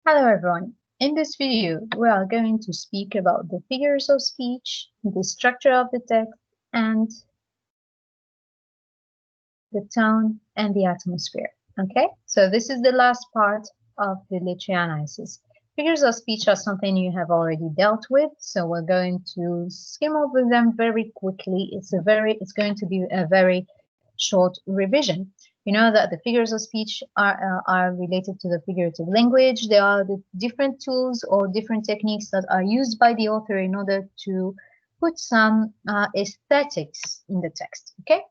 Hello everyone. In this video, we are going to speak about the figures of speech, the structure of the text, and the tone and the atmosphere. Okay, so this is the last part of the literary analysis. Figures of speech are something you have already dealt with, so we're going to skim over them very quickly. It's going to be a very short revision. You know that the figures of speech are related to the figurative language. They are the different tools or different techniques that are used by the author in order to put some aesthetics in the text. Okay,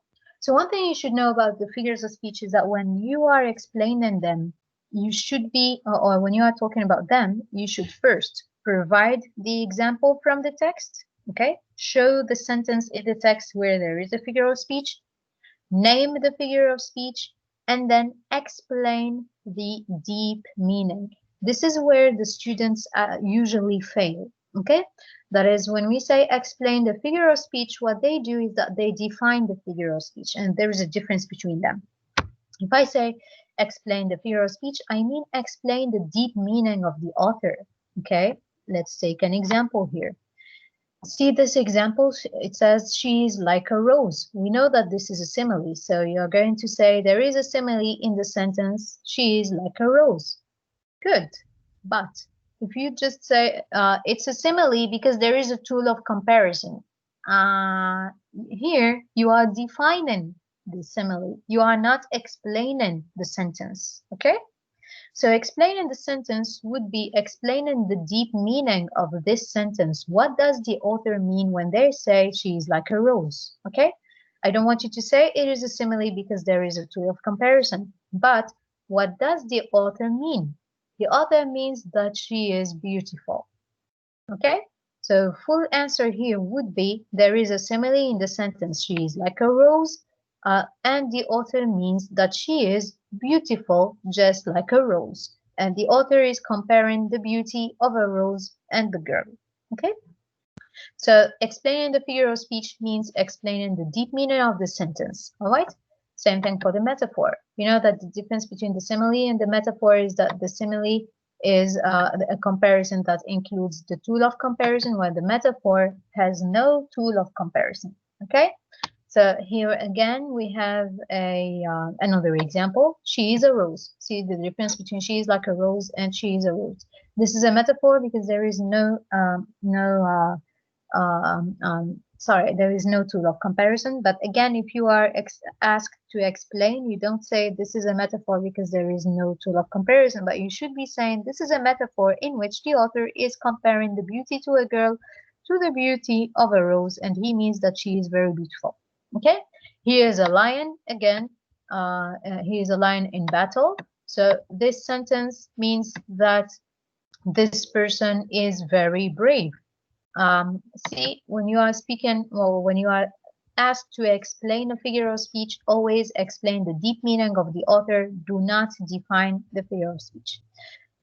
so one thing you should know about the figures of speech is that when you are explaining them, you should be, or when you are talking about them, you should first provide the example from the text. Okay, show the sentence in the text where there is a figure of speech, name the figure of speech, and then explain the deep meaning. This is where the students usually fail, okay? That is, when we say explain the figure of speech, what they do is that they define the figure of speech, and there is a difference between them. If I say explain the figure of speech, I mean explain the deep meaning of the author, okay? Let's take an example here. See this example, it says she is like a rose. We know that this is a simile, so you're going to say there is a simile in the sentence, she is like a rose. Good, but if you just say it's a simile because there is a tool of comparison, here you are defining the simile. You are not explaining the sentence, okay? So explaining the sentence would be explaining the deep meaning of this sentence. What does the author mean when they say she is like a rose? Okay? I don't want you to say it is a simile because there is a tool of comparison. But what does the author mean? The author means that she is beautiful. Okay? So full answer here would be there is a simile in the sentence she is like a rose, and the author means that she is beautiful just like a rose. And the author is comparing the beauty of a rose and the girl. Okay? So explaining the figure of speech means explaining the deep meaning of the sentence. All right? Same thing for the metaphor. You know that the difference between the simile and the metaphor is that the simile is a comparison that includes the tool of comparison, while the metaphor has no tool of comparison. Okay? So here again we have another example. She is a rose. See the difference between she is like a rose and she is a rose. This is a metaphor because there is sorry, there is no tool of comparison. But again, if you are asked to explain, you don't say this is a metaphor because there is no tool of comparison, but you should be saying this is a metaphor in which the author is comparing the beauty to a girl to the beauty of a rose, and he means that she is very beautiful. Okay, here is a lion again. He is a lion in battle. So this sentence means that this person is very brave. See, when you are speaking, or when you are asked to explain a figure of speech, always explain the deep meaning of the author. Do not define the figure of speech.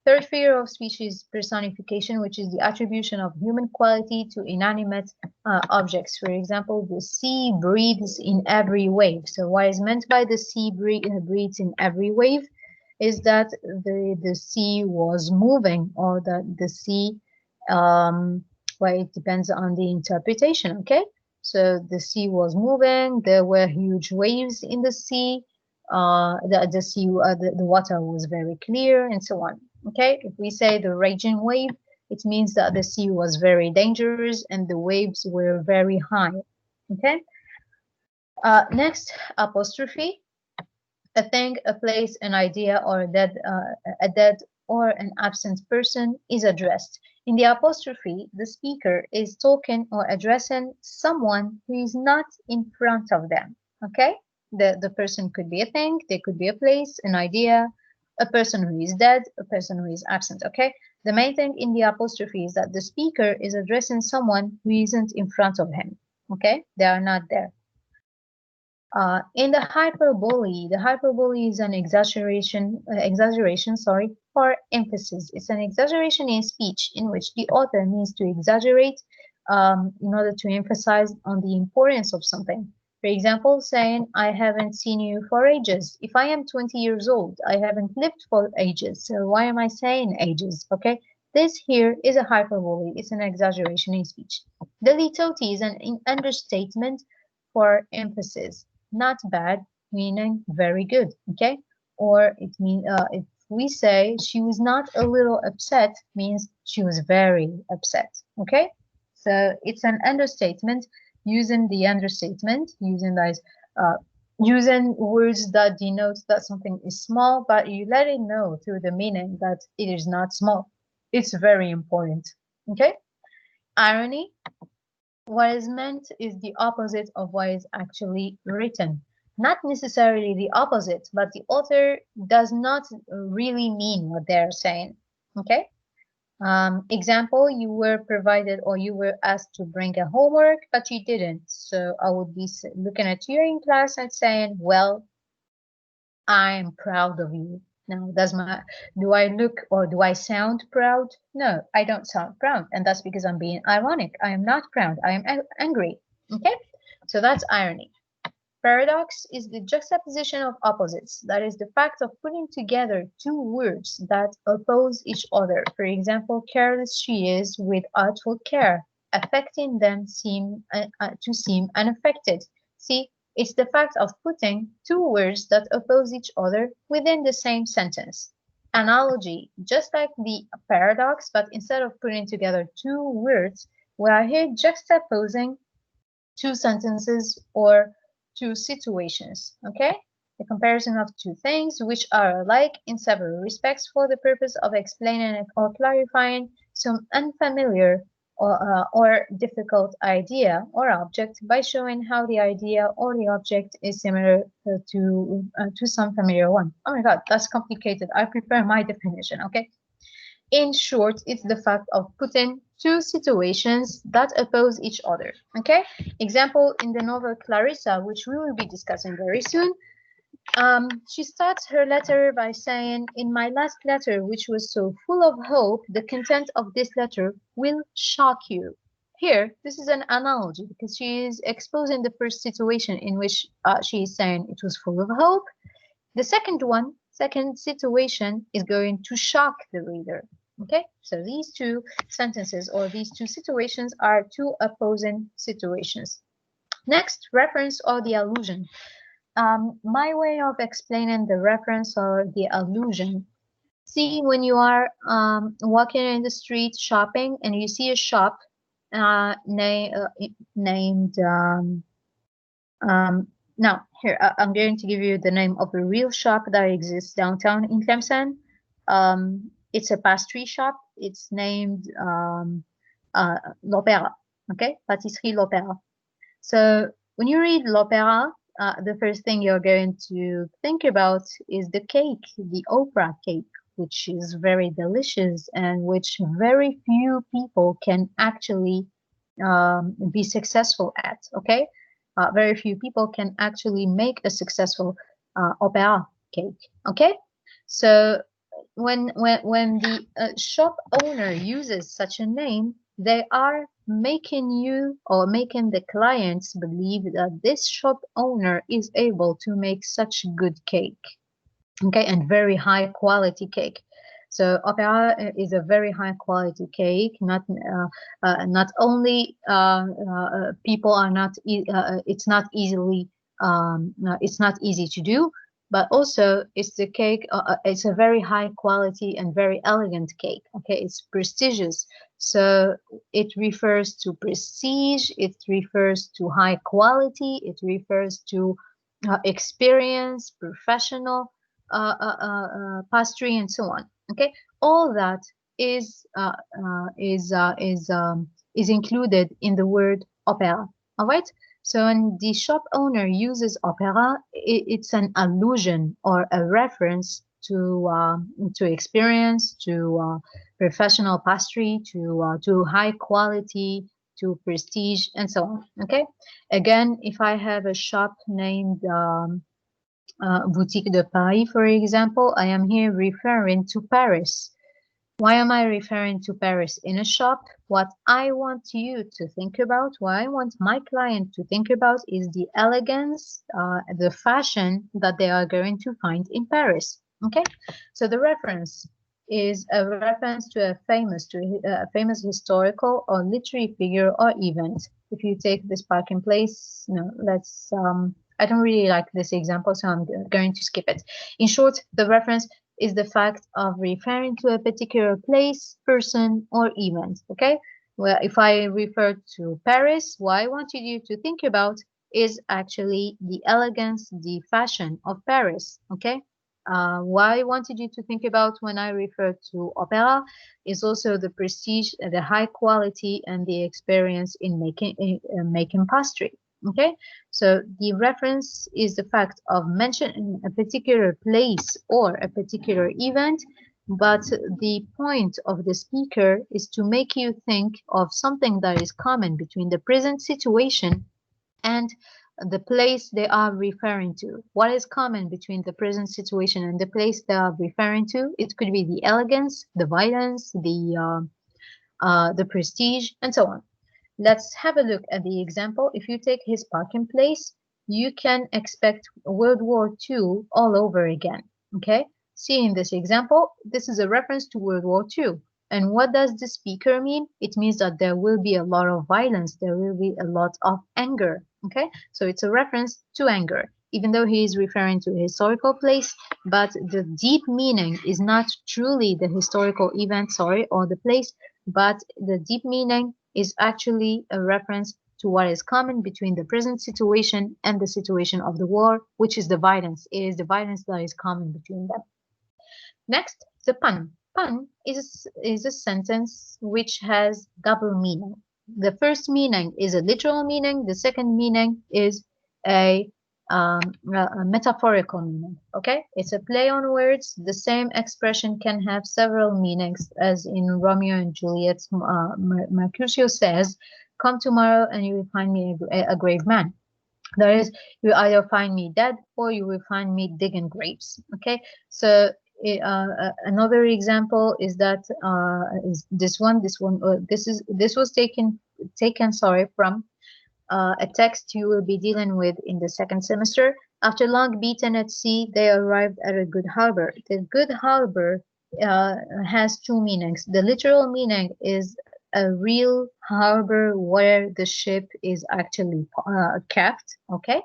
Third figure of speech is personification, which is the attribution of human quality to inanimate objects. For example, the sea breathes in every wave. So what is meant by the sea breathes in every wave is that the sea was moving, or that the sea, well, it depends on the interpretation, okay? So the sea was moving, there were huge waves in the sea, the water was very clear, and so on. Okay, if we say the raging wave, it means that the sea was very dangerous and the waves were very high. Okay. Next, apostrophe. A thing, a place, an idea, or a dead or an absent person is addressed. In the apostrophe, the speaker is talking or addressing someone who is not in front of them. Okay? The person could be a thing, they could be a place, an idea, a person who is dead, a person who is absent. Okay? The main thing in the apostrophe is that the speaker is addressing someone who isn't in front of him. Okay? They are not there. In the hyperbole is an exaggeration, sorry, for emphasis. It's an exaggeration in speech in which the author needs to exaggerate in order to emphasize on the importance of something. For example, saying, I haven't seen you for ages. If I am 20 years old, I haven't lived for ages. So why am I saying ages? Okay. This here is a hyperbole. It's an exaggeration in speech. The litoti is an understatement for emphasis. Not bad, meaning very good. Okay. Or it means if we say she was not a little upset, means she was very upset. Okay. So it's an understatement using the understatement, using words that denote that something is small, but you let it know through the meaning that it is not small. It's very important. Okay? Irony, what is meant is the opposite of what is actually written. Not necessarily the opposite, but the author does not really mean what they're saying. Okay? Example, you were provided or you were asked to bring a homework, but you didn't. So I would be looking at you in class and saying, well, I'm proud of you. Now, do I look or do I sound proud? No, I don't sound proud. And that's because I'm being ironic. I am not proud. I am angry. Okay? So that's irony. Paradox is the juxtaposition of opposites, that is, the fact of putting together two words that oppose each other. For example, careless she is with artful care, affecting them to seem unaffected. See, it's the fact of putting two words that oppose each other within the same sentence. Analogy, just like the paradox, but instead of putting together two words, we are here juxtaposing two sentences or two situations, okay? The comparison of two things which are alike in several respects for the purpose of explaining or clarifying some unfamiliar or difficult idea or object by showing how the idea or the object is similar to some familiar one. Oh my God, that's complicated. I prefer my definition, okay? In short, it's the fact of putting two situations that oppose each other. Okay? Example in the novel Clarissa, which we will be discussing very soon. She starts her letter by saying, in my last letter, which was so full of hope, the content of this letter will shock you. Here, this is an analogy because she is exposing the first situation in which she is saying it was full of hope. The second situation is going to shock the reader. Okay, so these two sentences or these two situations are two opposing situations. Next, reference or the allusion. My way of explaining the reference or the allusion. See, when you are walking in the street shopping and you see a shop named now, here, I'm going to give you the name of a real shop that exists downtown in Tlemcen. It's a pastry shop. It's named L'Opéra, okay? Pâtisserie L'Opéra. So when you read L'Opéra, the first thing you're going to think about is the cake, the opera cake, which is very delicious and which very few people can actually be successful at, okay? Very few people can actually make a successful opera cake. Okay, so when the shop owner uses such a name, they are making you or making the clients believe that this shop owner is able to make such good cake. Okay, and very high quality cake. So opera is a very high quality cake. Not only people are not. It's not easily. It's not easy to do, but also it's the cake. It's a very high quality and very elegant cake. Okay, it's prestigious. So it refers to prestige. It refers to high quality. It refers to experience, professional pastry, and so on. Okay, all that is included in the word opera. All right. So when the shop owner uses opera, it's an allusion or a reference to experience, to professional pastry, to high quality, to prestige, and so on. Okay. Again, if I have a shop named Boutique de Paris, for example, I am here referring to Paris. Why am I referring to Paris in a shop? What I want you to think about, what I want my client to think about is the elegance, the fashion that they are going to find in Paris. Okay, so the reference is a reference to a famous historical or literary figure or event. If you take this parking place, no, let's I don't really like this example, so I'm going to skip it. In short, the reference is the fact of referring to a particular place, person, or event. Okay, well, if I refer to Paris, what I wanted you to think about is actually the elegance, the fashion of Paris. Okay, what I wanted you to think about when I refer to opera is also the prestige, the high quality, and the experience in making pastry. Okay, so the reference is the fact of mentioning a particular place or a particular event, but the point of the speaker is to make you think of something that is common between the present situation and the place they are referring to. What is common between the present situation and the place they are referring to? It could be the elegance, the violence, the prestige, and so on. Let's have a look at the example. If you take his parking place, you can expect World War II all over again. Okay, see in this example, this is a reference to World War II. And what does the speaker mean? It means that there will be a lot of violence, there will be a lot of anger. Okay, so it's a reference to anger, even though he is referring to a historical place, but the deep meaning is not truly the historical event, sorry, or the place, but the deep meaning is actually a reference to what is common between the present situation and the situation of the war, which is the violence. It is the violence that is common between them. Next, the pun. Pun is a sentence which has double meaning. The first meaning is a literal meaning. The second meaning is a, a metaphorical meaning. Okay, it's a play on words. The same expression can have several meanings, as in Romeo and Juliet. Mercutio says, "Come tomorrow and you will find me a grave man." That is, you either find me dead or you will find me digging graves. Okay, so another example is that is this one. This was taken sorry from a text you will be dealing with in the second semester. After long beaten at sea, they arrived at a good harbor. The good harbor has two meanings. The literal meaning is a real harbor where the ship is actually kept. Okay.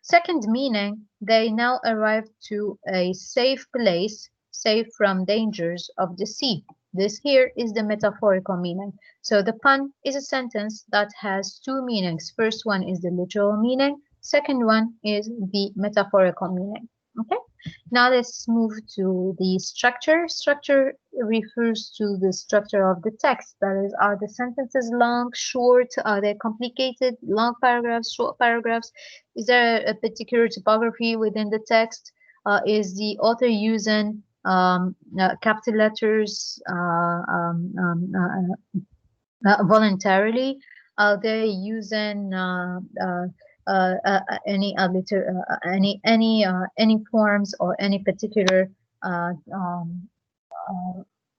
Second meaning, they now arrived to a safe place, safe from dangers of the sea. This here is the metaphorical meaning. So the pun is a sentence that has two meanings. First one is the literal meaning. Second one is the metaphorical meaning. Okay, now let's move to the structure. Structure refers to the structure of the text. That is, are the sentences long, short? Are they complicated? Long paragraphs, short paragraphs? Is there a particular typography within the text? Is the author using capital letters voluntarily? Are they using any forms or any particular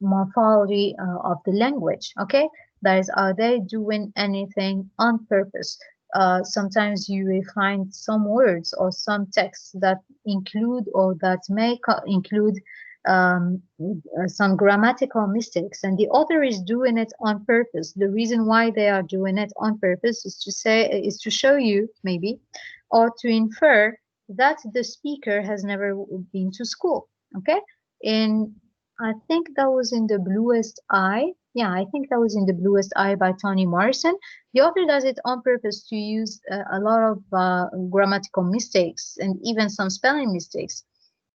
morphology of the language? Okay, that is, are they doing anything on purpose? Sometimes you will find some words or some texts that include or that may include some grammatical mistakes, and the author is doing it on purpose. The reason why they are doing it on purpose is to show you, maybe, or to infer that the speaker has never been to school. Okay, I think that was in The Bluest Eye. Yeah, I think that was in The Bluest Eye by Toni Morrison. The author does it on purpose to use a lot of grammatical mistakes and even some spelling mistakes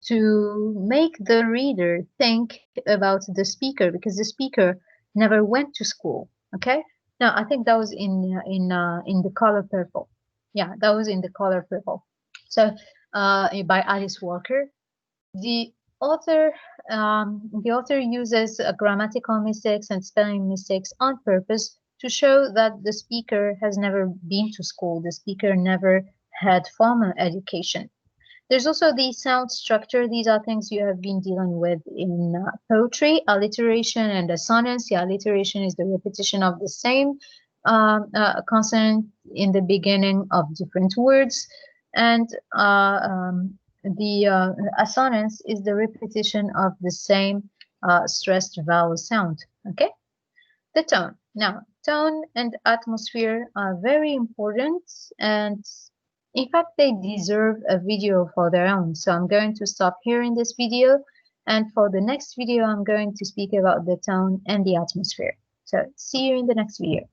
to make the reader think about the speaker, because the speaker never went to school. Okay, now I think that was in The Color Purple. Yeah, that was in The Color Purple. So by Alice Walker. The author uses grammatical mistakes and spelling mistakes on purpose to show that the speaker has never been to school. The speaker never had formal education. There's also the sound structure. These are things you have been dealing with in poetry, alliteration and assonance. The alliteration is the repetition of the same consonant in the beginning of different words, and the assonance is the repetition of the same stressed vowel sound. Okay, the tone. Now, tone and atmosphere are very important, and in fact, they deserve a video for their own. So I'm going to stop here in this video. And for the next video, I'm going to speak about the tone and the atmosphere. So see you in the next video.